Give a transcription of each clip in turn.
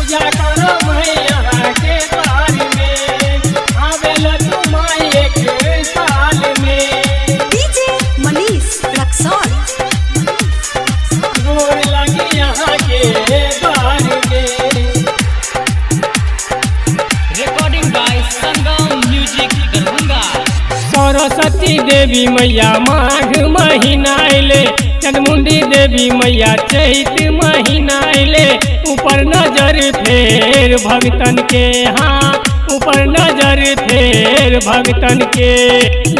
पूजा करो मैया के द्वार में, आवेला तू माई एक साल में। डीजे मनीष रक्सौल। गोर लगी यहाँ के द्वार में। Recording by Sangam music Darbhanga. Saraswati देवी मैया माघ महीना अइले, चंद्रमुंडी देवी मैया चैत महीना अइले। ऊपर नजर फेर भगतन के, हाँ ऊपर नजर फेर भगतन के।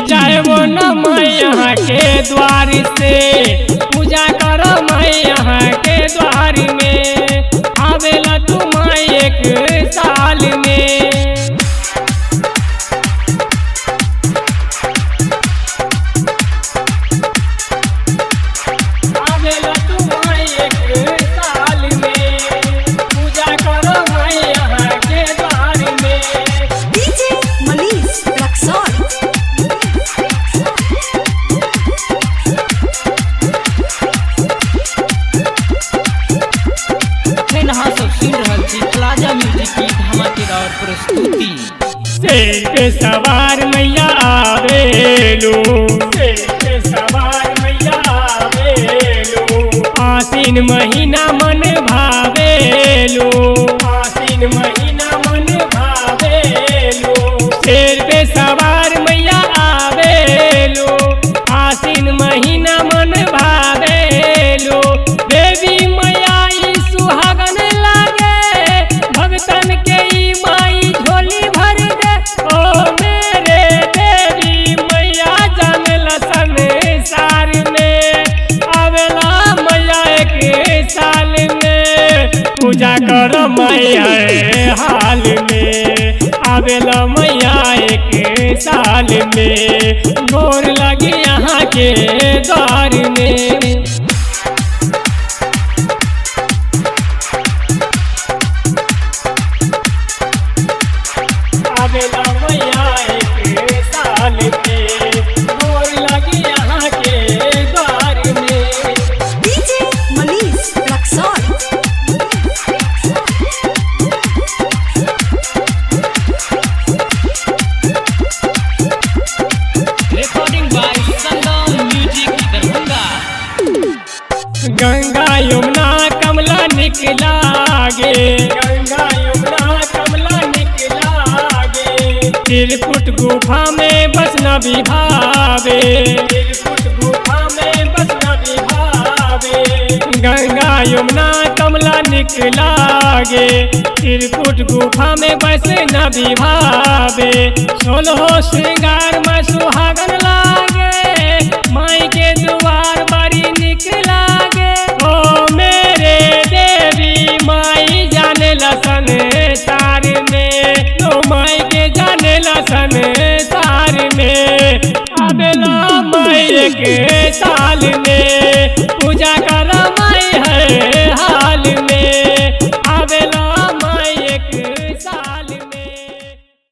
जाएबो न मैया के द्वार से, पूजा करो मैया के द्वार में, आवेला तू माई एक साल में। आवेला तू माई एक साल में, पूजा करो मैया के द्वार में। डीजे मनीष रक्सौल। अखन अहाँ सब सुनि रहल छी प्लाजा म्यूजिक की धमाकेदार प्रस्तुति। शेर पे सवार मैया आवेलू, शेर पे सवार मैया आवेलू। आसीन महीना मन भावेलू, आसीन महीना मन भावेलू। शेर पे सवार मैया आवेलू, आसीन महीना मन भावेलू। देवी मैया ई सुहागन लागे, भगतन के ई माई झोली भर दे। ओ मेरे देवी मैया जानला संसार में, आवेला मैया एक साल में, पूजा करो मैया हाल में, आवेला मैया एक साल में। गोर लगी यहाँ के द्वार में। आवेला मैया एक साल में, गोर लगी यहाँ के द्वार में। DJ Manish Raxaul. Recording by Sangam music Darbhanga. Ganga Yamuna Kamala निकलागे, गंगा यमुना कमला निकलागे। त्रिकुट गुफा में बसना विभावे, त्रिकुट गुफा में बसना विभावे। गंगा यमुना कमला निकलागे, त्रिकुट गुफा में बसना विभावे। 16 श्रृंगार में सुहागन लागे, माई के द्वार बड़ी निक लागे। ओ मेरे देवी माई जाने लसन सार में, ओ माई के जाने लसन सार में, आवेला माई एक साल में, पूजा कर माई है